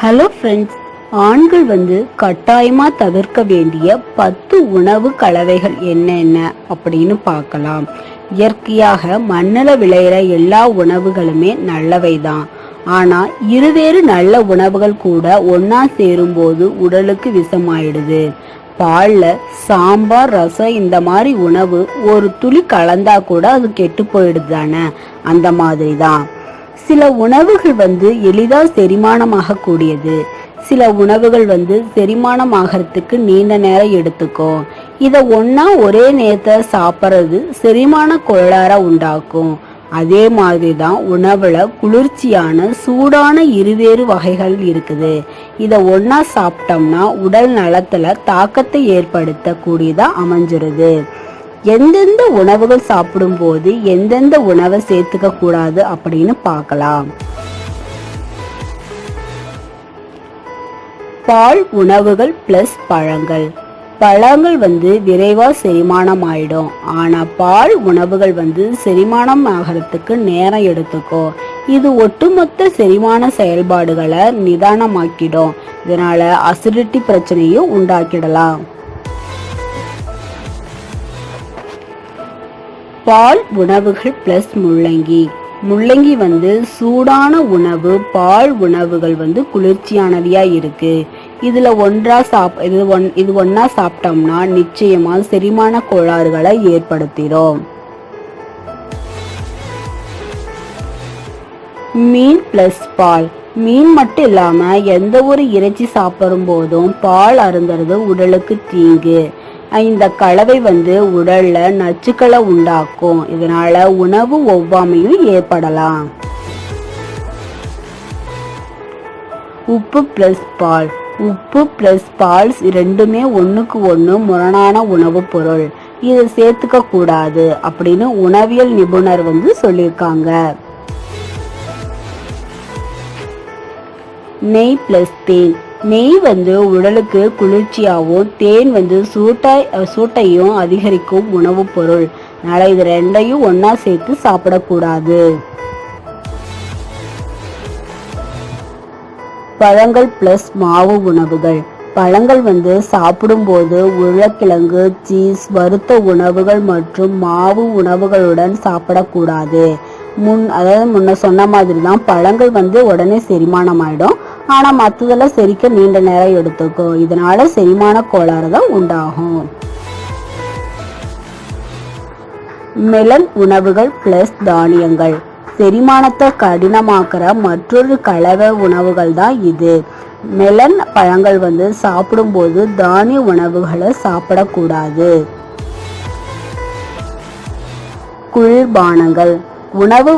Hello friends, ஆண்கள் கட்டாயமா தவிர்க்க வேண்டிய 10 உணவு கலவைகள் என்னென்ன அப்படின்னு பார்க்கலாம். இயற்கையாக மண்ணில் விளையிற எல்லா உணவுகளுமே நல்லவைதான். ஆனா இருவேறு நல்ல உணவுகள் கூட ஒன்னா சேரும்போது உடலுக்கு விஷமாயிடுது. பால்ல சாம்பார், ரசம் இந்த மாதிரி உணவு ஒரு துளி கலந்தா கூட அது கெட்டு போயிடுது தானே. அந்த மாதிரி தான் சில உணவுகள் எளிதா செரிமானமாக கூடியது. சில உணவுகள் செரிமானம் ஆகிறதுக்கு நீண்ட நேரம் எடுத்துக்கும். இத ஒன்னா ஒரே நேரத்தை சாப்பிட்றது செரிமான கோளாற உண்டாக்கும். அதே மாதிரிதான் உணவுல குளிர்ச்சியான சூடான இருவேறு வகைகள் இருக்குது. இத ஒன்னா சாப்பிட்டோம்னா உடல் நலத்துல தாக்கத்தை ஏற்படுத்த கூடியதா அமைஞ்சிருது. எந்தெந்த உணவுகள் சாப்பிடும் போது எந்தெந்த உணவை சேர்த்துக்க கூடாது அப்படின்னு பார்க்கலாம். பால் உணவுகள் பிளஸ் பழங்கள். பழங்கள் விரைவா செரிமானம் ஆயிடும். ஆனா பால் உணவுகள் செரிமானம் ஆகிறதுக்கு நேரம் எடுத்துக்கும். இது ஒட்டுமொத்த செரிமான செயல்பாடுகளை நிதானமாக்கிடும். இதனால அசிடிட்டி பிரச்சனையும் உண்டாக்கிடலாம். பால் உணவுகள் பிளஸ் முள்ளங்கி. முள்ளங்கி சூடான உணவு. பால் உணவுகள் குளிர்ச்சியானவையா இருக்கு. இதுல இது ஒன்னா சாப்பிட்டோம்னா நிச்சயமா செரிமான கோளாறுகளை ஏற்படுத்திடும். மீன் பிளஸ் பால். மீன் மட்டும் இல்லாம எந்த ஒரு இறைச்சி சாப்பிடும் போதும் பால் அருந்துறது உடலுக்கு தீங்கு. இந்த கலவை உடல்ல நச்சுக்களை உண்டாக்கும். இதனால உணவு ஒவ்வாமையும் ஏற்படலாம். உப்பு பிளஸ் பால். உப்பு பிளஸ் பால் ரெண்டுமே ஒண்ணுக்கு ஒண்ணு முரணான உணவு பொருள். இதை சேர்த்துக்க கூடாது அப்படின்னு உணவியல் நிபுணர் சொல்லியிருக்காங்க. நெய் பிளஸ் தேன். நெய் உடலுக்கு குளிர்ச்சியாகவும் தேன் சூட்டையும் அதிகரிக்கும் உணவு பொருள். அதனால இது ரெண்டையும் ஒன்னா சேர்த்து சாப்பிடக்கூடாது. பழங்கள் பிளஸ் மாவு உணவுகள். பழங்கள் சாப்பிடும் போது உருளைக்கிழங்கு, சீஸ், வறுத்த உணவுகள் மற்றும் மாவு உணவுகளுடன் சாப்பிடக்கூடாது. முன்ன சொன்ன மாதிரி தான் பழங்கள் உடனே செரிமானம் ஆயிடும். ஆனா மற்றதெல்லாம் செரிக்க நீண்ட நேரம் எடுத்துக்கும். இதனால செரிமான கோளாறு தான் உண்டாகும். மெலன் உணவுகள் பிளஸ் தானியங்கள். செரிமானத்தை கடினமாக்குற மற்றொரு கலவை உணவுகள் தான் இது. மெலன் பழங்கள் சாப்பிடும் போது தானிய உணவுகளை சாப்பிடக்கூடாது. குளிர்பானங்கள். உணவு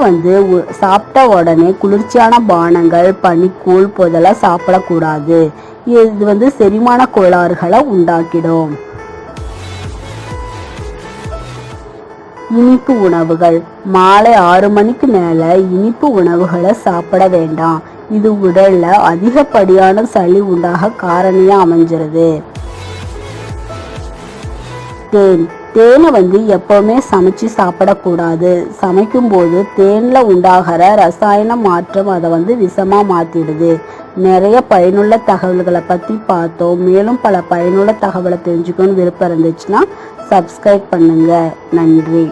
சாப்பிட்ட உடனே குளிர்ச்சியான பானங்கள், பனிக்கூழ் போதெல்லாம் சாப்பிடக்கூடாது. இது செரிமான கோளாறுகளை உண்டாக்கிடும். இனிப்பு உணவுகள். மாலை 6 மணிக்கு மேல இனிப்பு உணவுகளை சாப்பிட வேண்டாம். இது உடல்ல அதிகப்படியான சளி உண்டாக காரணியா அமைஞ்சிருது. தேன். தேனை எப்பவுமே சமைச்சு சாப்பிடக்கூடாது. சமைக்கும் போது தேன்ல உண்டாகிற ரசாயன மாற்றம் அதை விஷமா மாத்திடுது. நிறைய பயனுள்ள தகவல்களை பத்தி பார்த்தோம். மேலும் பல பயனுள்ள தகவலை தெரிஞ்சுக்கணும்னு விருப்பம் இருந்துச்சுன்னா சப்ஸ்கிரைப் பண்ணுங்க. நன்றி.